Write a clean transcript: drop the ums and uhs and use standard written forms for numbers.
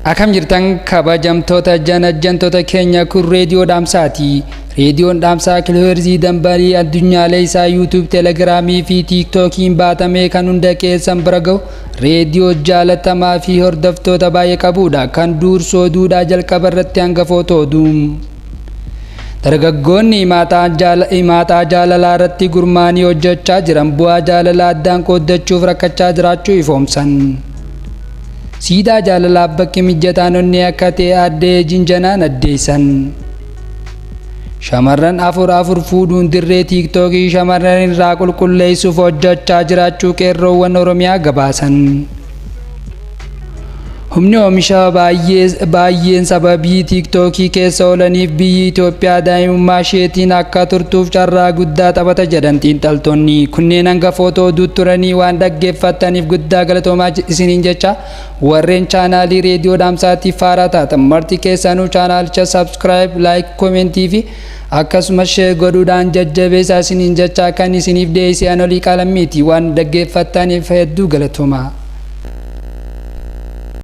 Akam jirtan kabajamtoota janajjantoota keenya kun reediyoo dhaamsaati. Reediyoon dhaamsaa kiloheerzii dambalii addunyaalee isaa YouTube, Telegiraamii fi TikTokiin baatamee kan hunda keessan bira gahu reediyoo jaalatamaa fi hordoftoota baay'ee qabudha. Kan dursoo duudhaa jalqaba irratti hangafoota oduu. Dargaggoonni himaataa jaalalaa irratti gurmaanii hojjechaa jiran bu'aa jaalalaa addaan qooddachuuf rakkachaa jiraachuu ifoomsan. Siidaa jaalalaaf bakki mijataan onnee akka ta'e addee Jinjanaan addeessan. Shamarran afur fuudhuun dirree TikTokii shamarran irraa qulqulleessuuf hojjechaa jiraachuu qeerroowwan Oromiyaa gabaasan. Humni oomisha baay'een sababii TikTokii keessa oolaniif biyyi Itoophiyaa daa'imummaa isheetiin akka turtuuf carraa guddaa taphata jedhan xiinxaltoonni. Kunneen hangafoota oduu turanii waan dhaggeeffataniif guddaa galatoomaa isiniin jecha warreen chaanaalii reediyoo dhaamsaatiif haaraa taatan marti keessanuu chaanaalicha subscribe, like, commentii fi akkasumas share godhuudhaan jajjabeessaa isiniin jecha kan isiniif dhiyeessee Anolii Qalammiiti. Waan dhaggeeffataniif hedduu galatoomaa.